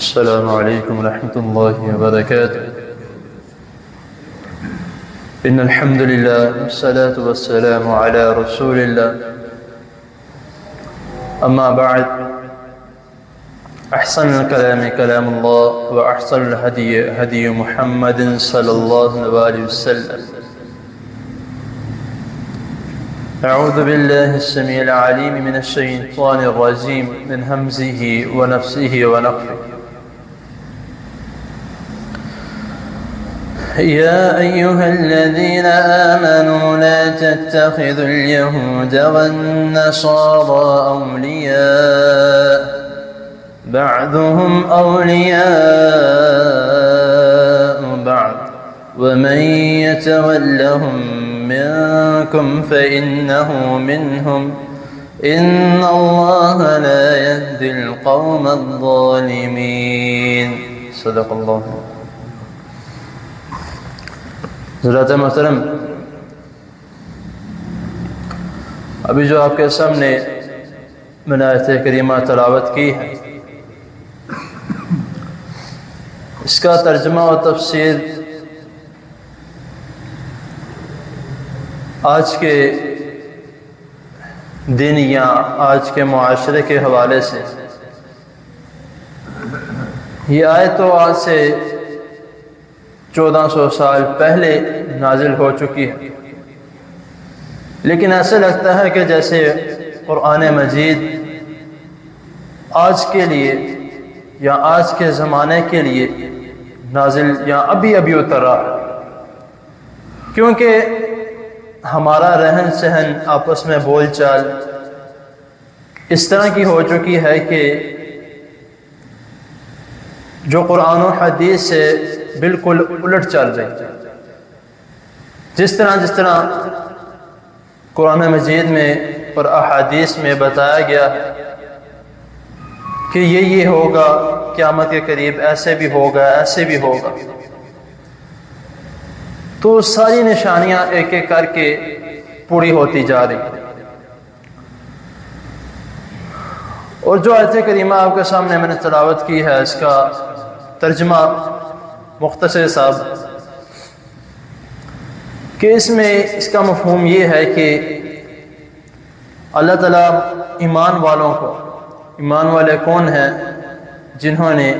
السلام عليكم ورحمة الله وبركاته. إن الحمد لله والصلاة والسلام على رسول الله. أما بعد، أحسن الكلام كلام الله، وأحسن الهدي هدي محمد صلى الله عليه وسلم. أعوذ بالله السميع العليم من الشيطان الرجيم من همزه ونفسه ونفخه. يا أيها الذين آمنوا لا تتخذوا اليهود والنصارى أولياء بعضهم أولياء بعض ومن يتولهم منكم فإنه منهم إن الله لا يهدي القوم الظالمين. صدق الله. حضرات محترم، ابھی جو آپ کے سامنے میں نے آیت کریمہ تلاوت کی ہے، اس کا ترجمہ و تفسیر آج کے دن یا آج کے معاشرے کے حوالے سے یہ آیت تو آج سے 1400 سال پہلے نازل ہو چکی ہے، لیکن ایسا لگتا ہے کہ جیسے قرآن مجید آج کے لیے یا آج کے زمانے کے لیے نازل یا ابھی اتر رہا ہے، کیونکہ ہمارا رہن سہن، آپس میں بول چال اس طرح کی ہو چکی ہے کہ جو قرآن و حدیث سے بالکل الٹ چل رہی ہے۔ جس طرح قرآن مجید میں اور احادیث میں بتایا گیا ہے کہ یہ ہوگا قیامت کے قریب، ایسے بھی ہوگا، ایسے بھی ہوگا، تو ساری نشانیاں ایک ایک کر کے پوری ہوتی جا رہی ہیں۔ اور جو آیت کریمہ آپ کے سامنے میں نے تلاوت کی ہے، اس کا ترجمہ مختصر صاحب کہ اس میں اس کا مفہوم یہ ہے کہ اللہ تعالیٰ ایمان والوں کو، ایمان والے کون ہیں؟ جنہوں نے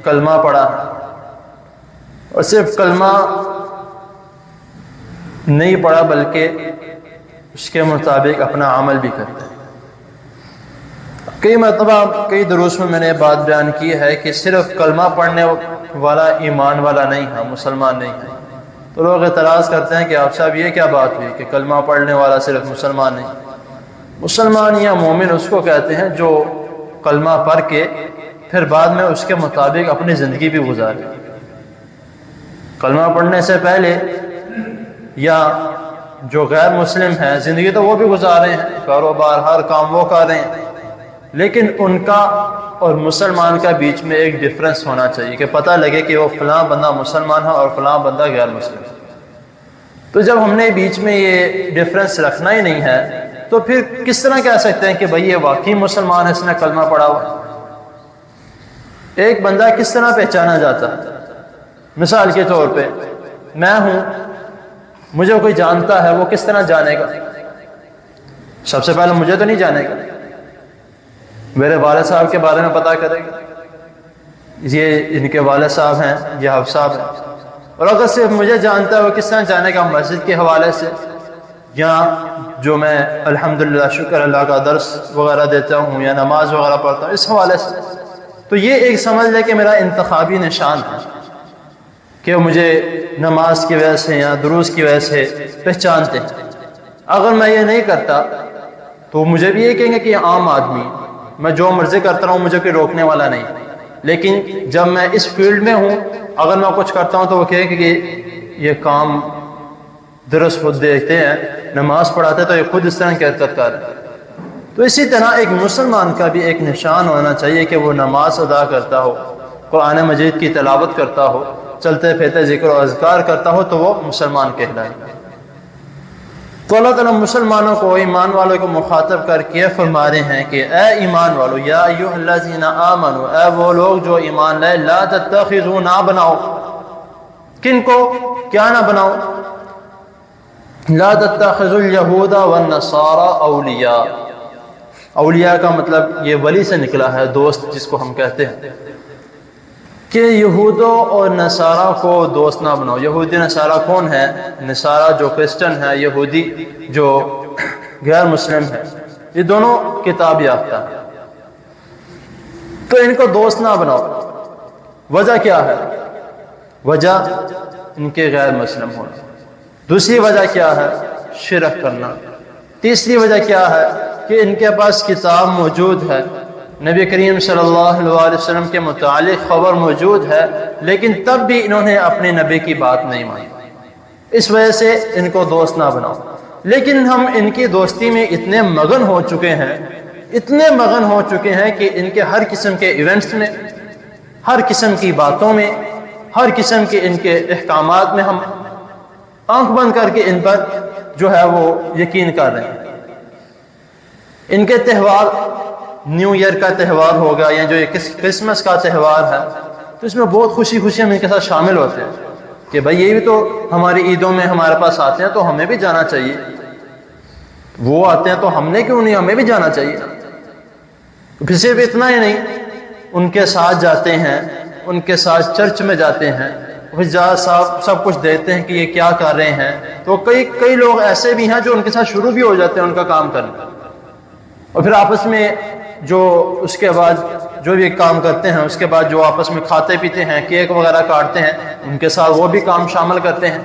کلمہ پڑھا اور صرف کلمہ نہیں پڑھا بلکہ اس کے مطابق اپنا عمل بھی کرتے ہیں۔ کئی مرتبہ کئی دروس میں نے بات بیان کی ہے کہ صرف کلمہ پڑھنے والا ایمان والا نہیں ہے، مسلمان نہیں ہے۔ تو لوگ اعتراض کرتے ہیں کہ آپ صاحب یہ کیا بات ہوئی کہ کلمہ پڑھنے والا صرف مسلمان نہیں؟ مسلمان یا مومن اس کو کہتے ہیں جو کلمہ پڑھ کے پھر بعد میں اس کے مطابق اپنی زندگی بھی گزارے۔ کلمہ پڑھنے سے پہلے یا جو غیر مسلم ہیں، زندگی تو وہ بھی گزار رہے ہیں، کاروبار ہر کام وہ کر رہے ہیں، لیکن ان کا اور مسلمان کا بیچ میں ایک ڈیفرنس ہونا چاہیے کہ پتہ لگے کہ وہ فلاں بندہ مسلمان ہے اور فلاں بندہ غیر مسلم ہے۔ تو جب ہم نے بیچ میں یہ ڈیفرنس رکھنا ہی نہیں ہے تو پھر کس طرح کہہ سکتے ہیں کہ بھئی یہ واقعی مسلمان ہے، اس نے کلمہ پڑھا ہوا؟ ایک بندہ کس طرح پہچانا جاتا ہے؟ مثال کے طور پہ میں ہوں، مجھے کوئی جانتا ہے، وہ کس طرح جانے گا؟ سب سے پہلے مجھے تو نہیں جانے گا، میرے والد صاحب کے بارے میں پتہ کرے گا، یہ ان کے والد صاحب ہیں، یہ حفظ صاحب ہیں۔ اور اگر صرف مجھے جانتا ہے، وہ کس طرح جانے گا؟ مسجد کے حوالے سے، یا جو میں الحمدللہ شکر اللہ کا درس وغیرہ دیتا ہوں یا نماز وغیرہ پڑھتا ہوں، اس حوالے سے۔ تو یہ ایک سمجھ لے کہ میرا انتخابی نشان ہے کہ مجھے نماز کی وجہ سے یا دروس کی وجہ سے پہچانتے ہیں۔ اگر میں یہ نہیں کرتا تو مجھے بھی یہ کہیں گے کہ یہ عام آدمی، میں جو مرضی کرتا رہوں، مجھے کوئی روکنے والا نہیں۔ لیکن جب میں اس فیلڈ میں ہوں، اگر میں کچھ کرتا ہوں تو وہ کہیں کہ یہ کام درست خود دیکھتے ہیں، نماز پڑھاتے تو یہ خود اس طرح کی حرکت کر رہے ہیں۔ تو اسی طرح ایک مسلمان کا بھی ایک نشان ہونا چاہیے کہ وہ نماز ادا کرتا ہو، قرآن مجید کی تلاوت کرتا ہو، چلتے پھرتے ذکر و اذکار کرتا ہو، تو وہ مسلمان کہلائے۔ تو اللہ تعالیٰ مسلمانوں کو، ایمان والوں کو مخاطب کر کے فرما رہے ہیں کہ اے ایمان والو، یا ایھا الذین آمنوا، اے وہ لوگ جو ایمان لائے، لا تتخذوا، نہ بناؤ، کن کو، کیا نہ بناؤ، لا تتخذوا الیہود والنصارى اولیاء۔ اولیاء کا مطلب یہ ولی سے نکلا ہے، دوست جس کو ہم کہتے ہیں، کہ یہودوں اور نصارہ کو دوست نہ بناؤ۔ یہودی نصارہ کون ہے؟ نصارہ جو کرسچن ہے، یہودی جو غیر مسلم ہے، یہ دونوں کتاب یافتہ ہیں، تو ان کو دوست نہ بناؤ۔ وجہ کیا ہے؟ وجہ ان کے غیر مسلم ہونا۔ دوسری وجہ کیا ہے؟ شرک کرنا۔ تیسری وجہ کیا ہے؟ کہ ان کے پاس کتاب موجود ہے، نبی کریم صلی اللہ علیہ وسلم کے متعلق خبر موجود ہے، لیکن تب بھی انہوں نے اپنے نبی کی بات نہیں مانی، اس وجہ سے ان کو دوست نہ بناؤ۔ لیکن ہم ان کی دوستی میں اتنے مگن ہو چکے ہیں، اتنے مگن ہو چکے ہیں کہ ان کے ہر قسم کے ایونٹس میں، ہر قسم کی باتوں میں، ہر قسم کے ان کے احکامات میں ہم آنکھ بند کر کے ان پر جو ہے وہ یقین کر رہے ہیں۔ ان کے تہوار، نیو ایئر کا تہوار ہوگا یا جو کرسمس کا تہوار ہے، تو اس میں بہت خوشی خوشی ہم ان کے ساتھ شامل ہوتے ہیں کہ بھائی یہ بھی تو ہماری عیدوں میں ہمارے پاس آتے ہیں تو ہمیں بھی جانا چاہیے، وہ آتے ہیں تو ہم نے کیوں نہیں، ہمیں بھی جانا چاہیے۔ پھر صرف اتنا ہی نہیں، ان کے ساتھ جاتے ہیں، ان کے ساتھ چرچ میں جاتے ہیں، پھر سب کچھ دیکھتے ہیں کہ یہ کیا کر رہے ہیں، تو کئی لوگ ایسے بھی ہیں جو ان کے ساتھ شروع بھی ہو جاتے ہیں ان کا کام کرنا، اور پھر آپس میں جو اس کے بعد جو بھی کام کرتے ہیں، اس کے بعد جو آپس میں کھاتے پیتے ہیں، کیک وغیرہ کاٹتے ہیں، ان کے ساتھ وہ بھی کام شامل کرتے ہیں۔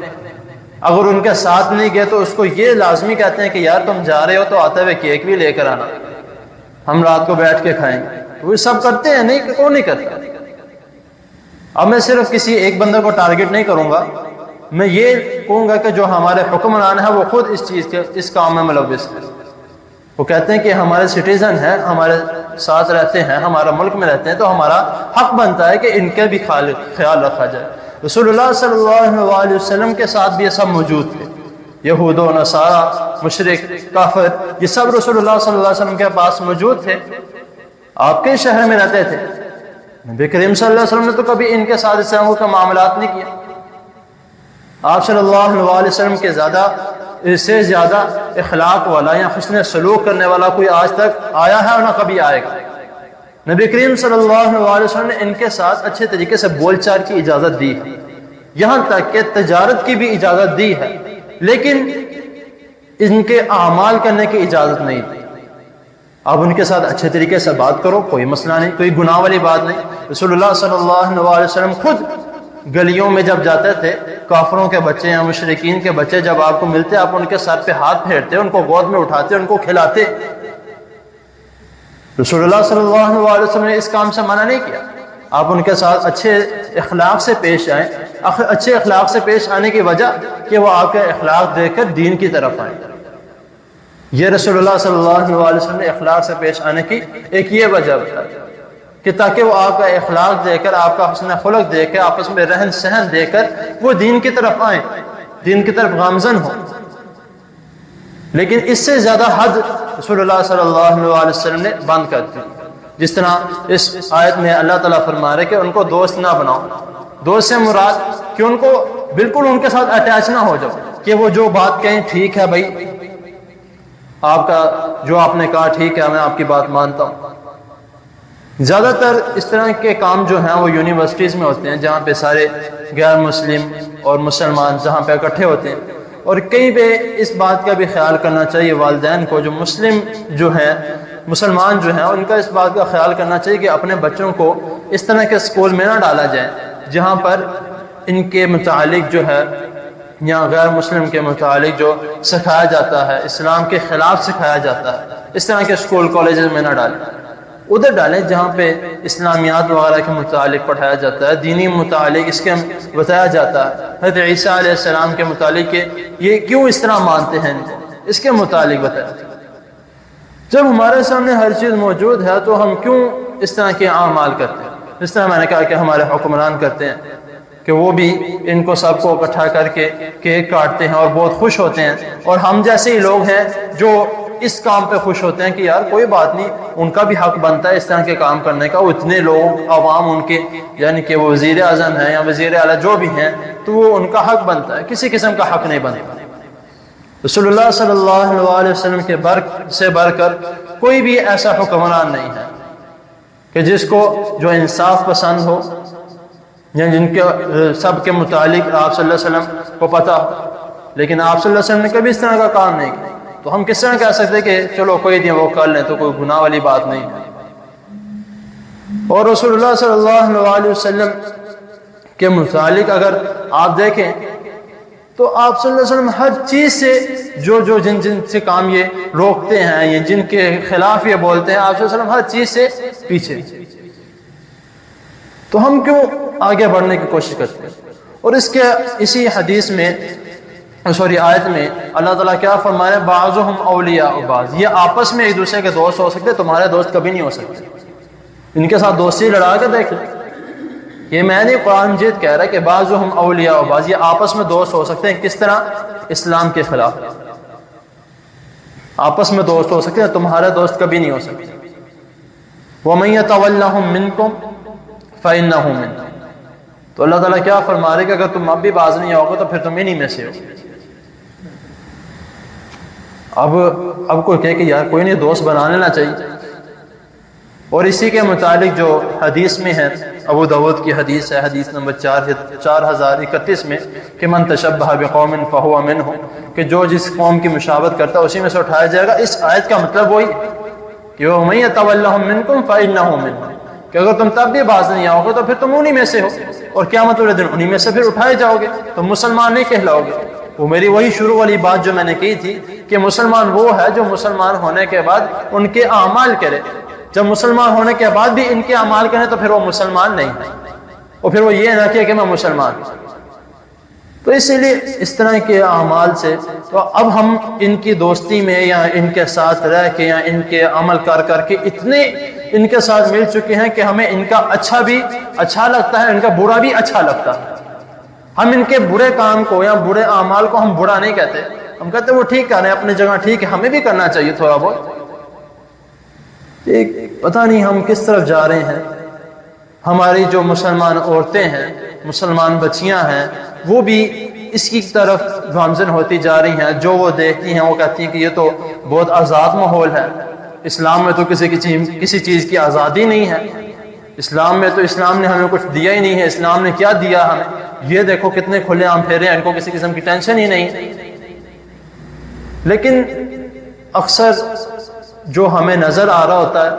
اگر ان کے ساتھ نہیں گئے تو اس کو یہ لازمی کہتے ہیں کہ یار تم جا رہے ہو تو آتے ہوئے کیک بھی لے کر آنا، ہم رات کو بیٹھ کے کھائیں گے۔ وہ سب کرتے ہیں، نہیں کون نہیں کرتا۔ اب میں صرف کسی ایک بندے کو ٹارگٹ نہیں کروں گا، میں یہ کہوں گا کہ جو ہمارے حکمران ہیں وہ خود اس چیز کے، اس کام میں ملوث ہیں۔ وہ کہتے ہیں کہ ہمارے سٹیزن ہیں، ہمارے ساتھ رہتے ہیں، ہمارا ملک میں رہتے ہیں، تو ہمارا حق بنتا ہے کہ ان کے بھی خیال رکھا جائے۔ رسول اللہ صلی اللہ علیہ وسلم کے ساتھ بھی یہ سب موجود تھے، یہود و نصارہ، مشرک، کافر، یہ سب رسول اللہ صلی اللہ علیہ وسلم کے پاس موجود تھے، آپ کے شہر میں رہتے تھے۔ نبی کریم صلی اللہ علیہ وسلم نے تو کبھی ان کے ساتھ اس طرح کا معاملات نہیں کیا۔ آپ صلی اللہ علیہ وسلم کے اس سے زیادہ اخلاق والا یا حسن سلوک کرنے والا کوئی آج تک آیا ہے اور نہ کبھی آئے گا۔ نبی کریم صلی اللہ علیہ وسلم نے ان کے ساتھ اچھے طریقے سے بول چال کی اجازت دی ہے، یہاں تک کہ تجارت کی بھی اجازت دی ہے، لیکن ان کے اعمال کرنے کی اجازت نہیں دی۔ اب ان کے ساتھ اچھے طریقے سے بات کرو، کوئی مسئلہ نہیں، کوئی گناہ والی بات نہیں۔ رسول اللہ صلی اللہ علیہ وسلم خود گلیوں میں جب جاتے تھے، کافروں کے بچے یا مشرکین کے بچے جب آپ کو ملتے، آپ ان کے سر پہ ہاتھ پھیرتے، ان کو گود میں اٹھاتے، ان کو کھلاتے۔ رسول اللہ صلی اللہ علیہ وسلم نے اس کام سے منع نہیں کیا۔ آپ ان کے ساتھ اچھے اخلاق سے پیش آئیں۔ اچھے اخلاق سے پیش آنے کی وجہ کہ وہ آپ کے اخلاق دیکھ کر دین کی طرف آئیں۔ یہ رسول اللہ صلی اللہ علیہ وسلم نے اخلاق سے پیش آنے کی ایک یہ وجہ بتائی کہ تاکہ وہ آپ کا اخلاق دیکھ کر، آپ کا حسن خلق دیکھ کر، آپس میں رہن سہن دیکھ کر وہ دین کی طرف آئیں، دین کی طرف گامزن ہو۔ لیکن اس سے زیادہ حد رسول اللہ صلی اللہ علیہ وسلم نے بند کر دی، جس طرح اس آیت میں اللہ تعالیٰ فرما رہے کہ ان کو دوست نہ بناؤ۔ دوست سے مراد کہ ان کو بالکل ان کے ساتھ اٹیچ نہ ہو جاؤ، کہ وہ جو بات کہیں ٹھیک ہے بھائی، آپ کا جو آپ نے کہا ٹھیک ہے، میں آپ کی بات مانتا ہوں۔ زیادہ تر اس طرح کے کام جو ہیں وہ یونیورسٹیز میں ہوتے ہیں، جہاں پہ سارے غیر مسلم اور مسلمان جہاں پہ اکٹھے ہوتے ہیں، اور کئی پہ اس بات کا بھی خیال کرنا چاہیے والدین کو، جو مسلمان جو ہیں ان کا اس بات کا خیال کرنا چاہیے کہ اپنے بچوں کو اس طرح کے اسکول میں نہ ڈالا جائے جہاں پر ان کے متعلق جو ہے یا غیر مسلم کے متعلق جو سکھایا جاتا ہے، اسلام کے خلاف سکھایا جاتا ہے۔ اس طرح کے اسکول کالجز میں نہ ڈالیں، ادھر ڈالیں جہاں پہ اسلامیات وغیرہ کے متعلق پڑھایا جاتا ہے، دینی متعلق اس کے بتایا جاتا ہے، حضرت عیسیٰ علیہ السلام کے متعلق کہ یہ کیوں اس طرح مانتے ہیں، اس کے متعلق بتایا۔ جب ہمارے سامنے ہر چیز موجود ہے تو ہم کیوں اس طرح کے اعمال کرتے ہیں؟ اس طرح میں نے کہا کہ ہمارے حکمران کرتے ہیں، کہ وہ بھی ان کو سب کو اکٹھا کر کے کیک کاٹتے ہیں اور بہت خوش ہوتے ہیں، اور ہم جیسے ہی لوگ ہیں جو اس کام پہ خوش ہوتے ہیں کہ یار کوئی بات نہیں، ان کا بھی حق بنتا ہے اس طرح کے کام کرنے کا، اتنے لوگ عوام ان کے یعنی کہ وہ وزیر اعظم ہیں یا وزیر اعلیٰ جو بھی ہیں تو وہ ان کا حق بنتا ہے، کسی قسم کا حق نہیں بنتا۔ رسول اللہ صلی اللہ علیہ وسلم کے سے بڑھ کر کوئی بھی ایسا حکمران نہیں ہے کہ جس کو جو انصاف پسند ہو یا جن کے سب کے متعلق آپ صلی اللہ علیہ وسلم کو پتہ ہو، لیکن آپ صلی اللہ علیہ وسلم نے کبھی اس طرح کا کام نہیں کیا، تو ہم کس طرح کہہ سکتے کہ چلو کوئی دن وہ کر لیں تو کوئی گناہ والی بات نہیں ہے۔ اور رسول اللہ صلی اللہ علیہ وسلم کے متعلق اگر آپ دیکھیں تو آپ صلی اللہ علیہ وسلم ہر چیز سے جن سے کام یہ روکتے ہیں یا جن کے خلاف یہ بولتے ہیں، آپ صلی اللہ علیہ وسلم ہر چیز سے پیچھے، تو ہم کیوں آگے بڑھنے کی کوشش کرتے ہیں؟ اور اسی حدیث میں آیت میں اللہ تعالیٰ کیا فرمایا، بعضهم اولیاء بعض، یہ آپس میں ایک دوسرے کے دوست ہو سکتے، تمہارے دوست کبھی نہیں ہو سکتے، ان کے ساتھ دوستی لڑا کے دیکھ لیں۔ یہ میں نے قرآن مجید کہہ رہا ہے کہ بعضهم اولیاء بعض، یہ آپس میں دوست ہو سکتے ہیں، کس طرح؟ اسلام کے خلاف آپس میں دوست ہو سکتے ہیں، تمہارے دوست کبھی نہیں ہو سکتے۔ وَمَن يَتَوَلَّهُم مِّنكُمْ فَإِنَّهُ مِنْكُمْ، تو اللہ تعالیٰ کیا فرما رہے کہ اگر تم اب بھی باز نہیں آؤ گے تو پھر تم انہی میں سے ہو۔ اب کوئی کہے کہ یار کوئی نہیں، دوست بنا لینا چاہیے۔ اور اسی کے متعلق جو حدیث میں ہے، ابو داؤد کی حدیث ہے، حدیث نمبر 4031 میں کہ من تشبہ بقوم فہو منہم، کہ جو جس قوم کی مشابہت کرتا ہے اسی میں سے اٹھایا جائے گا۔ اس آیت کا مطلب وہی کہ وَمَن يَتَوَلَّهُم مِّنكُمْ فَإِنَّهُ مِنْهُمْ، کہ اگر تم تب بھی باز نہیں آؤ گے تو پھر تم انہی میں سے ہو، اور قیامت والے دن انہی میں سے پھر اٹھائے جاؤ گے، تم مسلمان نہیں کہلاؤ گے۔ وہ میری وہی شروع والی بات جو میں نے کی تھی کہ مسلمان وہ ہے جو مسلمان ہونے کے بعد ان کے اعمال کرے، جب مسلمان ہونے کے بعد بھی ان کے اعمال کریں تو پھر وہ مسلمان نہیں ہے، اور پھر وہ یہ نہ کہے کہ میں مسلمان ہوں۔ تو اسی لیے اس طرح کے اعمال سے تو اب ہم ان کی دوستی میں یا ان کے ساتھ رہ کے یا ان کے عمل کر کے اتنے ان کے ساتھ مل چکے ہیں کہ ہمیں ان کا اچھا بھی اچھا لگتا ہے، ان کا برا بھی اچھا لگتا ہے۔ ہم ان کے برے کام کو یا برے اعمال کو ہم برا نہیں کہتے، ہم کہتے وہ ٹھیک کر رہے ہیں اپنی جگہ، ٹھیک ہے، ہمیں بھی کرنا چاہیے تھوڑا بہت۔ پتہ نہیں ہم کس طرف جا رہے ہیں۔ ہماری جو مسلمان عورتیں ہیں، مسلمان بچیاں ہیں، وہ بھی اس کی طرف گامزن ہوتی جا رہی ہیں۔ جو وہ دیکھتی ہیں وہ کہتی ہیں کہ یہ تو بہت آزاد ماحول ہے، اسلام میں تو کسی چیز کی آزادی نہیں ہے، اسلام میں تو اسلام نے ہمیں کچھ دیا ہی نہیں ہے، اسلام نے کیا دیا ہمیں، یہ دیکھو کتنے کھلے عام پھیرے ہیں، ان کو کسی قسم کی ٹینشن ہی نہیں۔ لیکن اکثر جو ہمیں نظر آ رہا ہوتا ہے،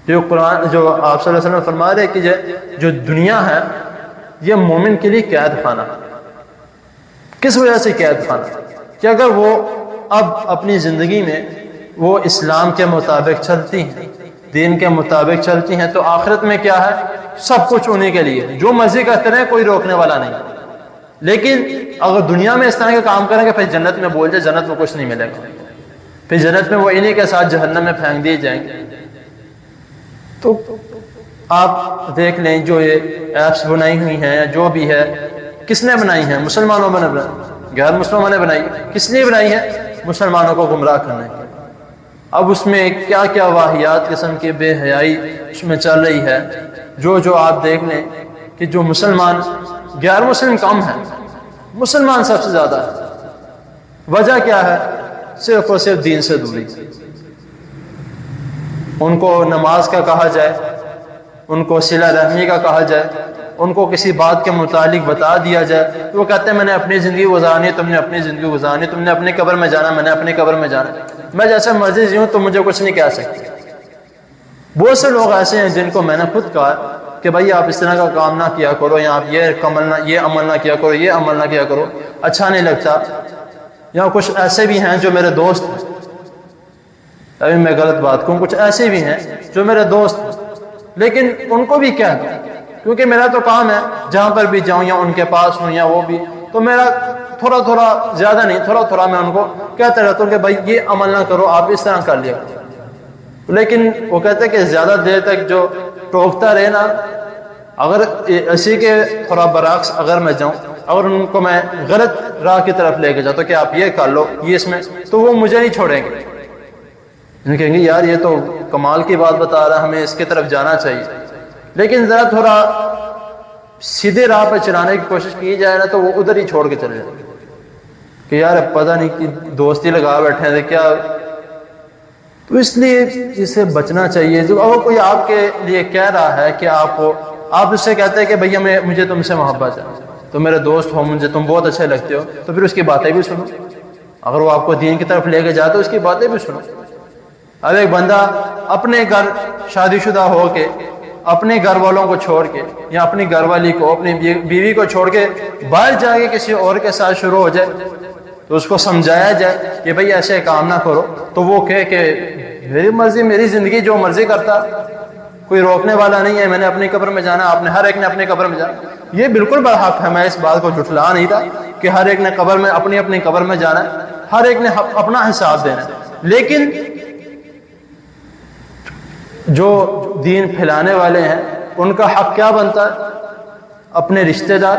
جو قرآن جو آپ صلی اللہ علیہ وسلم فرما رہے کہ جو دنیا ہے یہ مومن کے لیے قید خانہ۔ کس وجہ سے قید خانہ؟ کہ اگر وہ اب اپنی زندگی میں وہ اسلام کے مطابق چلتی ہیں، دین کے مطابق چلتی ہیں، تو آخرت میں کیا ہے؟ سب کچھ انہی کے لیے، جو مرضی کرتے رہیں، کوئی روکنے والا نہیں۔ لیکن اگر دنیا میں اس طرح کے کام کریں گے پھر جنت میں بول جائے جنت میں کچھ نہیں ملے گا، پھر جنت میں وہ انہی کے ساتھ جہنم میں پھینک دیے جائیں گے۔ تو آپ دیکھ لیں جو یہ ایپس بنائی ہوئی ہیں جو بھی ہے، کس نے بنائی ہیں؟ مسلمانوں نے بنائی، غیر مسلمانوں نے بنائی۔ کس نے بنائی ہے؟ مسلمانوں کو گمراہ کرنے کے۔ اب اس میں کیا کیا واہیات قسم کی بے حیائی اس میں چل رہی ہے، جو آپ دیکھ لیں کہ جو مسلمان، غیر مسلم کم ہے، مسلمان سب سے زیادہ ہے۔ وجہ کیا ہے؟ صرف اور صرف دین سے دوری۔ ان کو نماز کا کہا جائے، ان کو صلہ رحمی کا کہا جائے، ان کو کسی بات کے متعلق بتا دیا جائے، وہ کہتے ہیں میں نے اپنی زندگی گزارنی، تم نے اپنی زندگی گزارنی، تم نے اپنی قبر میں جانا، میں نے اپنی قبر میں جانا، میں جیسے مرضی جیوں تم مجھے کچھ نہیں کہہ سکتے۔ بہت سے لوگ ایسے ہیں جن کو میں نے خود کہا کہ بھائی آپ اس طرح کا کام نہ کیا کرو، یا آپ یہ عمل نہ کیا کرو، یہ عمل نہ کیا کرو، اچھا نہیں لگتا۔ یا کچھ ایسے بھی ہیں جو میرے دوست ہیں، ابھی میں غلط بات کہوں، کچھ ایسے بھی ہیں جو میرے دوست ہیں، لیکن ان کو بھی کہہ دوں، کیونکہ میرا تو کام ہے جہاں پر بھی جاؤں یا ان کے پاس ہوں یا وہ بھی، تو میرا تھوڑا تھوڑا، زیادہ نہیں، تھوڑا تھوڑا میں ان کو کہتا رہتا ہوں کہ بھائی یہ عمل نہ کرو، آپ اس طرح کر لیا کرو۔ لیکن وہ کہتے ہیں کہ زیادہ دیر تک جو ٹوکتا رہے نا اگر اسی کے تھوڑا برعکس اگر میں جاؤں، اگر ان کو میں غلط راہ کی طرف لے کے جاتا کہ آپ یہ کر لو یہ اس میں، تو وہ مجھے نہیں چھوڑیں گے، ان کہیں گے یار یہ تو کمال کی بات بتا رہا ہے، ہمیں اس کی طرف جانا چاہیے۔ لیکن ذرا تھوڑا سیدھے راہ پہ چلانے کی کوشش کی جائے نا، تو وہ ادھر ہی چھوڑ کے چلے جائیں گے کہ یار اب پتہ نہیں کہ دوستی لگا بیٹھے تھے کیا۔ تو اس لیے اسے بچنا چاہیے۔ جو اگر کوئی آپ کے لیے کہہ رہا ہے کہ آپ اس سے کہتے ہیں کہ بھیا مجھے تم سے محبت ہے، تو میرے دوست ہو، مجھے تم بہت اچھے لگتے ہو، تو پھر اس کی باتیں بھی سنو۔ اگر وہ آپ کو دین کی طرف لے کے جاتا ہے تو اس کی باتیں بھی سنو۔ اب ایک بندہ اپنے گھر شادی شدہ ہو کے اپنے گھر والوں کو چھوڑ کے یا اپنی گھر والی کو، اپنی بیوی کو چھوڑ کے باہر جا کے کسی اور کے ساتھ شروع ہو جائے، تو اس کو سمجھایا جائے کہ بھئی ایسے کام نہ کرو، تو وہ کہے کہ میری مرضی، میری زندگی، جو مرضی کرتا، کوئی روکنے والا نہیں ہے، میں نے اپنی قبر میں جانا، آپ نے ہر ایک نے اپنی قبر میں جانا۔ یہ بالکل برحق ہے، میں اس بات کو جھٹلا نہیں تھا کہ ہر ایک نے قبر میں اپنی قبر میں جانا ہے، ہر ایک نے اپنا حساب دینا ہے۔ لیکن جو دین پھیلانے والے ہیں ان کا حق کیا بنتا ہے؟ اپنے رشتہ دار،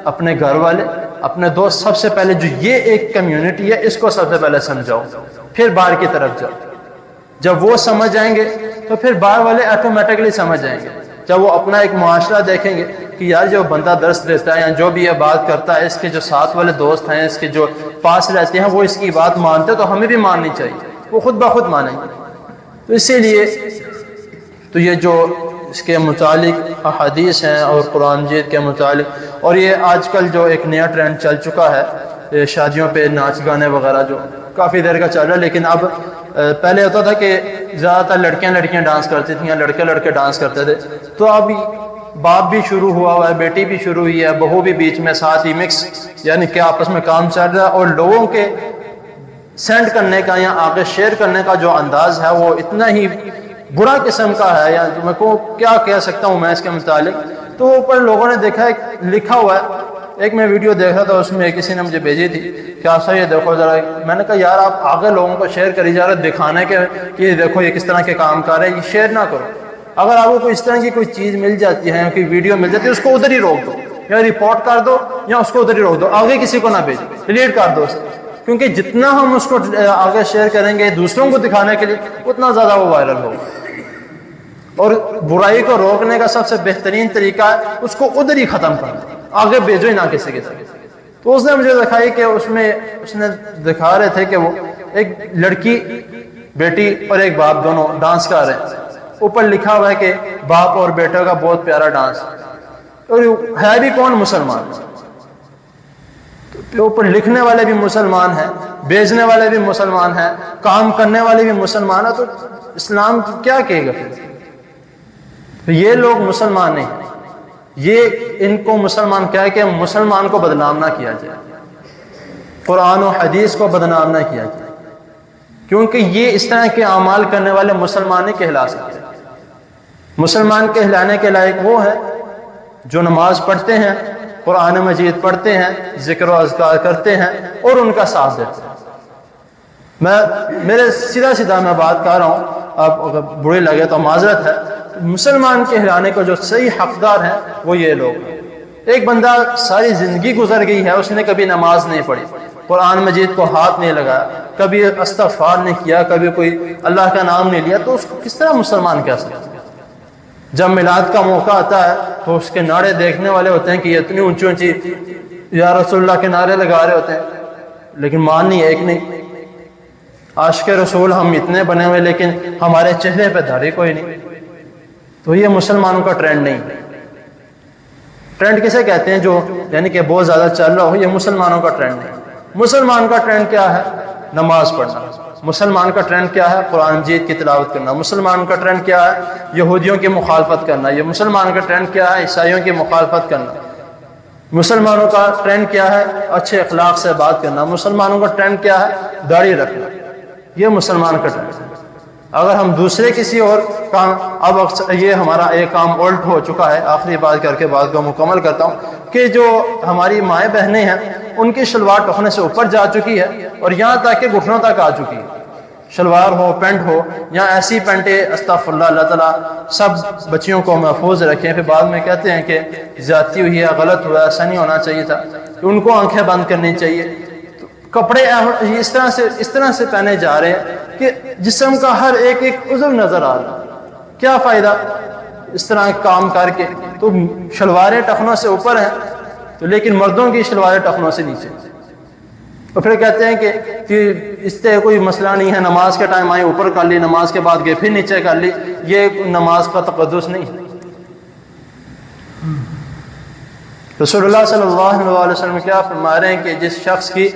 اپنے گھر والے، اپنے دوست، سب سے پہلے جو یہ ایک کمیونٹی ہے اس کو سب سے پہلے سمجھاؤ، پھر باہر کی طرف جاؤ۔ جب وہ سمجھ جائیں گے تو پھر باہر والے آٹومیٹکلی سمجھ جائیں گے۔ جب وہ اپنا ایک معاشرہ دیکھیں گے کہ یار جو بندہ درس دیتا ہے یا جو بھی یہ بات کرتا ہے، اس کے جو ساتھ والے دوست ہیں، اس کے جو پاس رہتے ہیں، وہ اس کی بات مانتے تو ہمیں بھی ماننی چاہیے، وہ خود بخود مانیں گے۔ تو اسی لیے تو یہ جو اس کے متعلق احادیث ہیں اور قرآن مجید کے متعلق، اور یہ آج کل جو ایک نیا ٹرینڈ چل چکا ہے شادیوں پہ ناچ گانے وغیرہ، جو کافی دیر کا چل رہا ہے، لیکن اب پہلے ہوتا تھا کہ زیادہ تر لڑکیاں ڈانس کرتی تھیں یا لڑکے ڈانس کرتے تھے، تو اب باپ بھی شروع ہوا ہے، بیٹی بھی شروع ہوئی ہے، بہو بھی بیچ میں ساتھ ہی مکس، یعنی کہ آپس میں کام چل رہا ہے، اور لوگوں کے سینڈ کرنے کا یا آگے شیئر کرنے کا جو انداز ہے وہ اتنا ہی برا قسم کا ہے، یا میں کو کیا کہہ سکتا ہوں میں اس کے متعلق۔ تو اوپر لوگوں نے دیکھا ہے لکھا ہوا ہے، ایک میں ویڈیو دیکھ رہا تھا، اس میں کسی نے مجھے بھیجی تھی کہ آپ سر یہ دیکھو ذرا، میں نے کہا یار آپ آگے لوگوں کو شیئر کری جا رہے دکھانے کے کہ یہ دیکھو یہ کس طرح کے کام کر رہے ہیں، یہ شیئر نہ کرو۔ اگر آپ کو اس طرح کی کوئی چیز مل جاتی ہے، کوئی ویڈیو مل جاتی ہے، اس کو ادھر ہی روک دو، یا رپورٹ کر دو یا اس کو ادھر ہی روک دو، آگے کسی کو نہ بھیجو، ڈیلیٹ کر دو اسے، کیونکہ جتنا ہم اس کو آگے شیئر کریں گے دوسروں کو دکھانے کے لیے، اتنا زیادہ وہ وائرل ہوگا۔ اور برائی کو روکنے کا سب سے بہترین طریقہ ہے اس کو ادھر ہی ختم کرنا، آگے بھیجو ہی نہ کسی کے ساتھ۔ تو اس نے مجھے دکھائی کہ اس نے دکھا رہے تھے کہ وہ ایک لڑکی، بیٹی اور ایک باپ دونوں ڈانس کر رہے ہیں، اوپر لکھا ہوا ہے کہ باپ اور بیٹے کا بہت پیارا ڈانس، اور ہے بھی کون؟ مسلمان۔ تو اوپر لکھنے والے بھی مسلمان ہیں، بیچنے والے بھی مسلمان ہیں، کام کرنے والے بھی مسلمان ہیں، تو اسلام کیا کہے گا پھر؟ تو یہ لوگ مسلمان نہیں، یہ ان کو مسلمان کہہ کے مسلمان کو بدنام نہ کیا جائے، قرآن و حدیث کو بدنام نہ کیا جائے، کیونکہ یہ اس طرح کے اعمال کرنے والے مسلمان نہیں کہلا سکتے۔ مسلمان کہلانے کے لائق وہ ہے جو نماز پڑھتے ہیں، قرآن مجید پڑھتے ہیں، ذکر و اذکار کرتے ہیں اور ان کا ساتھ دیتے ہیں۔ میرے سیدھا میں بات کر رہا ہوں، آپ اگر برے لگے تو معذرت ہے۔ مسلمان کہلانے کو جو صحیح حقدار ہیں وہ یہ لوگ ہیں۔ ایک بندہ ساری زندگی گزر گئی ہے، اس نے کبھی نماز نہیں پڑھی، قرآن مجید کو ہاتھ نہیں لگایا، کبھی استغفار نہیں کیا، کبھی کوئی اللہ کا نام نہیں لیا، تو اس کو کس طرح مسلمان کہہ سکتے ہیں؟ جب میلاد کا موقع آتا ہے تو اس کے نعرے دیکھنے والے ہوتے ہیں کہ یہ اتنی اونچی اونچی یا رسول اللہ کے نعرے لگا رہے ہوتے ہیں، لیکن ماننی ایک نہیں۔ عاشق رسول ہم اتنے بنے ہوئے لیکن ہمارے چہرے پہ داڑھی کوئی نہیں۔ تو یہ مسلمانوں کا ٹرینڈ نہیں۔ ٹرینڈ کسے کہتے ہیں؟ جو یعنی کہ بہت زیادہ چل رہا ہو، یہ مسلمانوں کا ٹرینڈ نہیں۔ مسلمان کا ٹرینڈ کیا ہے؟ نماز پڑھنا۔ مسلمان کا ٹرینڈ کیا ہے؟ قرآن مجید کی تلاوت کرنا۔ مسلمان کا ٹرینڈ کیا ہے؟ یہودیوں کی مخالفت کرنا۔ یہ مسلمان کا ٹرینڈ کیا ہے؟ عیسائیوں کی مخالفت کرنا۔ مسلمانوں کا ٹرینڈ کیا ہے؟ اچھے اخلاق سے بات کرنا۔ مسلمانوں کا ٹرینڈ کیا ہے؟ داڑھی رکھنا۔ یہ مسلمان کا ٹرینڈ ہے۔ اگر ہم دوسرے کسی اور کام، اب یہ ہمارا ایک کام الٹ ہو چکا ہے، آخری بات کر کے بات کو مکمل کرتا ہوں، کہ جو ہماری مائیں بہنیں ہیں ان کی شلوار ٹخنے سے اوپر جا چکی ہے اور یہاں تک کہ گھٹنوں تک آ چکی ہے۔ شلوار ہو پینٹ ہو یا ایسی پینٹیں استغفر اللہ، اللہ تعالیٰ سب بچیوں کو محفوظ رکھیں. پھر بعد میں کہتے ہیں کہ زیادتی ہوئی ہے، غلط ہوا، ایسا نہیں ہونا چاہیے تھا، کہ ان کو آنکھیں بند کرنی چاہیے. کپڑے اس طرح سے پہنے جا رہے ہیں کہ جسم کا ہر ایک عضو نظر آ رہا ہے. کیا فائدہ اس طرح کام کر کے؟ تو شلواریں ٹخنوں سے اوپر ہیں تو لیکن مردوں کی شلواریں ٹخنوں سے نیچے. اور پھر کہتے ہیں کہ اس سے کوئی مسئلہ نہیں ہے، نماز کے ٹائم آئے اوپر کر لی، نماز کے بعد گئے پھر نیچے کر لی. یہ نماز کا تقدس نہیں. رسول اللہ صلی اللہ علیہ وسلم کیا فرما رہے ہیں کہ جس شخص کی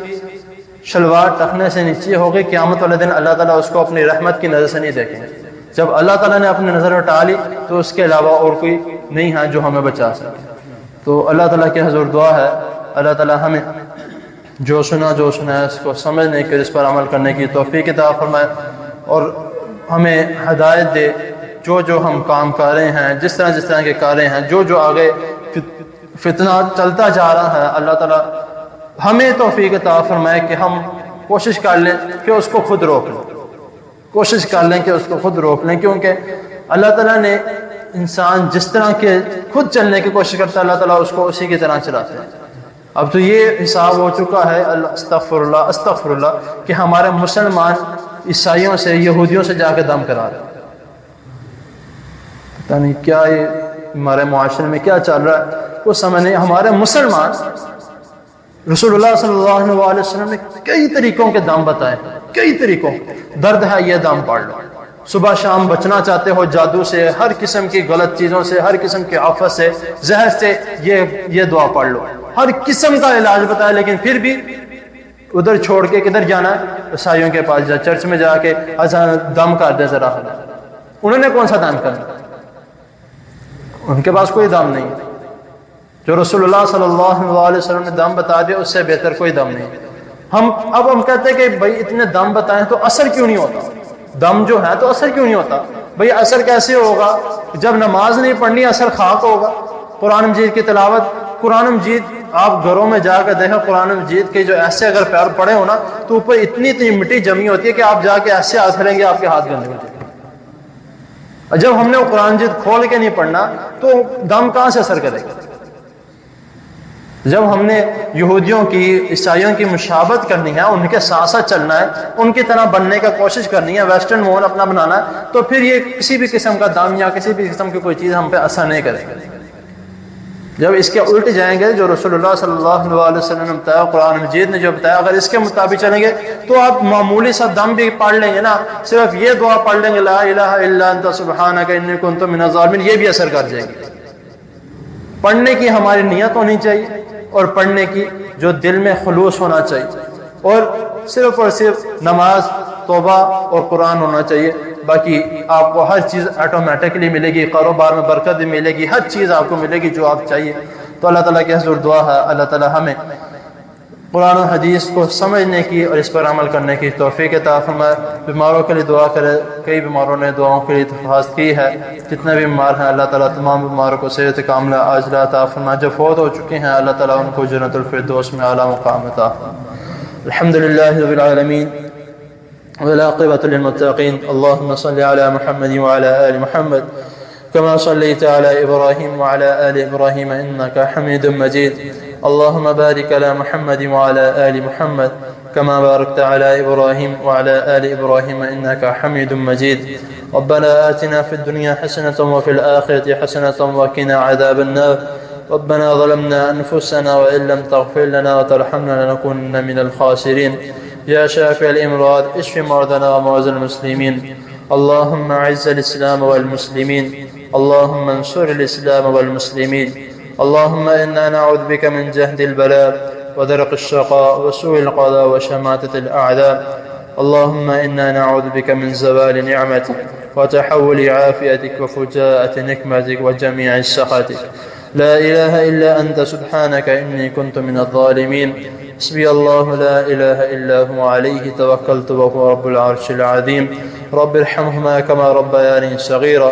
شلوار ٹخنے سے نیچے ہو گئی، قیامت والے دن اللہ تعالیٰ اس کو اپنی رحمت کی نظر سے نہیں دیکھیں گے. جب اللہ تعالیٰ نے اپنی نظر اٹھا لی تو اس کے علاوہ اور کوئی نہیں ہے جو ہمیں بچا سکے. تو اللہ تعالیٰ کے حضور دعا ہے اللہ تعالیٰ ہمیں جو سنا ہے اس کو سمجھنے کے، اس پر عمل کرنے کی توفیق عطا فرمائے، اور ہمیں ہدایت دے. جو ہم کام کر رہے ہیں، جس طرح کے کر رہے ہیں، جو آگے فتنہ چلتا جا رہا ہے، اللہ تعالیٰ ہمیں توفیق عطا فرمائے کہ ہم کوشش کر لیں کہ اس کو خود روک لیں. کوشش کر لیں کہ اس کو خود روک لیں، کیونکہ اللہ تعالیٰ نے انسان جس طرح کے خود چلنے کی کوشش کرتا ہے، اللہ تعالیٰ اس کو اسی کی طرح چلاتے ہیں. اب تو یہ حساب ہو چکا ہے استغفر اللہ کہ ہمارے مسلمان عیسائیوں سے، یہودیوں سے جا کے دم کرا رہے ہیں. پتہ نہیں کیا یہ ہمارے معاشرے میں کیا چل رہا ہے، وہ سمجھ نہیں. ہمارے مسلمان، رسول اللہ صلی اللہ علیہ وسلم نے کئی طریقوں کے دم بتائے، کئی طریقوں. درد ہے یہ دم پڑھ لو. صبح شام بچنا چاہتے ہو جادو سے، ہر قسم کی غلط چیزوں سے، ہر قسم کی آفت سے، زہر سے، یہ دعا پڑھ لو. ہر قسم کا علاج بتایا، لیکن پھر بھی ادھر چھوڑ کے کدھر جانا ہے؟ عیسائیوں کے پاس جا، چرچ میں جا کے اچھا دم کر دے ذرا. انہوں نے کون سا دم کرنا؟ ان کے پاس کوئی دم نہیں. جو رسول اللہ صلی اللہ علیہ وسلم نے دم بتا دیا اس سے بہتر کوئی دم نہیں. ہم کہتے ہیں کہ بھائی اتنے دم بتائیں تو اثر کیوں نہیں ہوتا؟ دم جو ہے تو اثر کیوں نہیں ہوتا؟ بھئی اثر کیسے ہوگا؟ جب نماز نہیں پڑھنی اثر خاک ہوگا. قرآن مجید کی تلاوت، قرآن مجید آپ گھروں میں جا کے دیکھیں، قرآن مجید کے جو ایسے اگر پیر پڑے ہو نا تو اوپر اتنی مٹی جمی ہوتی ہے کہ آپ جا کے ایسے ہاتھ پھیریں گے آپ کے ہاتھ گندے ہو جائیں گے. جب ہم نے قرآن مجید کھول کے نہیں پڑھنا تو دم کہاں سے اثر کرے گا؟ جب ہم نے یہودیوں کی، عیسائیوں کی مشابہت کرنی ہے، ان کے ساتھ ساتھ چلنا ہے، ان کی طرح بننے کا کوشش کرنی ہے، ویسٹرن ماحول اپنا بنانا ہے، تو پھر یہ کسی بھی قسم کا دم یا کسی بھی قسم کی کوئی چیز ہم پہ اثر نہیں کرے گا. جب اس کے الٹ جائیں گے، جو رسول اللہ صلی اللہ علیہ وسلم نے بتایا، قرآن مجید نے جو بتایا، اگر اس کے مطابق چلیں گے تو آپ معمولی سا دم بھی پڑھ لیں گے نا، صرف یہ دعا پڑھ لیں گے لا الہ الا انت سبحانک انی کنت من الظالمین، یہ بھی اثر کر جائے گی. پڑھنے کی ہماری نیت ہونی چاہیے اور پڑھنے کی جو دل میں خلوص ہونا چاہیے، اور صرف نماز، توبہ اور قرآن ہونا چاہیے. باقی آپ کو ہر چیز آٹومیٹکلی ملے گی، کاروبار میں برکت بھی ملے گی، ہر چیز آپ کو ملے گی جو آپ چاہیے. تو اللہ تعالیٰ کے حضور دعا ہے اللہ تعالیٰ ہمیں قرآن و حدیث کو سمجھنے کی اور اس پر عمل کرنے کی توفیق عطا فرمائے. بیماروں کے لیے دعا کرے، کئی بیماروں نے دعاؤں کے لیے درخواست کی ہے. جتنے بھی بیمار ہیں اللہ تعالیٰ تمام بیماروں کو صحت کاملہ عاجلہ عطا فرمائے. جو فوت ہو چکے ہیں اللہ تعالیٰ ان کو جنت الفردوس میں اعلیٰ مقام عطا فرمائے. الحمدللہ رب العالمین والعاقبۃ للمتقین. اللهم صل على محمد وعلى آل محمد كما صليت على إبراهيم وعلى آل إبراهيم إنك حميد مجيد. اللهم بارك على محمد وعلى آل محمد كما باركت على إبراهيم وعلى آل إبراهيم إنك حميد مجيد. ربنا آتنا في الدنيا حسنة وفي الآخرة حسنة وقنا عذاب النار. ربنا ظلمنا أنفسنا وإن لم تغفر لنا وترحمنا لنكونن من الخاسرين. يا شافي الأمراض اشف مرضنا ومرضى المسلمين. اللهم أعز الإسلام والمسلمين. اللهم انصر الإسلام والمسلمين. اللهم إنا نعوذ بك من جهد البلاء ودرك الشقاء وسوء القضاء وشماتة الأعداء. اللهم إنا نعوذ بك من زوال نعمتك وتحول عافيتك وفجاءة نكمتك وجميع سخطك. لا إله إلا أنت سبحانك إني كنت من الظالمين. حسبي الله لا إله إلا هو عليه توكلت وهو رب العرش العظيم. رب ارحمهما كما ربياني صغيرا.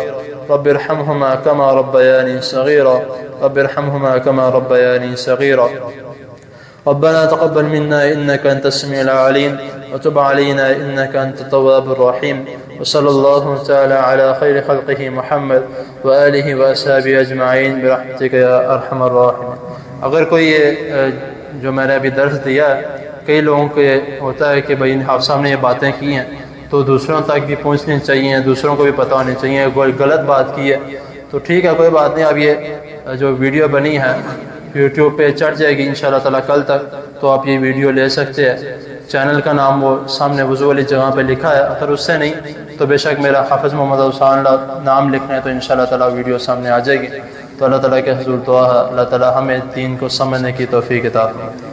رب ارحمهما كما ربياني صغيرا. رب ارحمهما كما ربياني صغيرا. ربنا تقبل منا إنك أنت السميع العليم وتب علينا إنك أنت التواب الرحيم وصلى الله تعالى على خير خلقه محمد وآله وأصحابه أجمعين برحمتك يا أرحم الراحمين. اگر کوئی جو میں نے ابھی درس دیا ہے، کئی لوگوں کو ہوتا ہے کہ بھائی آپ سامنے یہ باتیں کی ہیں تو دوسروں تک بھی پہنچنی چاہیے، دوسروں کو بھی پتہ ہونی چاہیے، کوئی غلط بات کی ہے تو ٹھیک ہے کوئی بات نہیں، اب یہ جو ویڈیو بنی ہے یوٹیوب پہ چڑھ جائے گی انشاءاللہ تعالیٰ کل تک، تو آپ یہ ویڈیو لے سکتے ہیں۔ چینل کا نام وہ سامنے وضو والی جگہ پہ لکھا ہے، اگر اس سے نہیں تو بے شک میرا حافظ محمد حسان نام لکھنا ہے تو انشاءاللہ تعالیٰ ویڈیو سامنے آ جائے گی۔ تو اللہ تعالیٰ کے حضور دعا ہے اللہ تعالیٰ ہمیں دین کو سمجھنے کی توفیق عطا فرمائے۔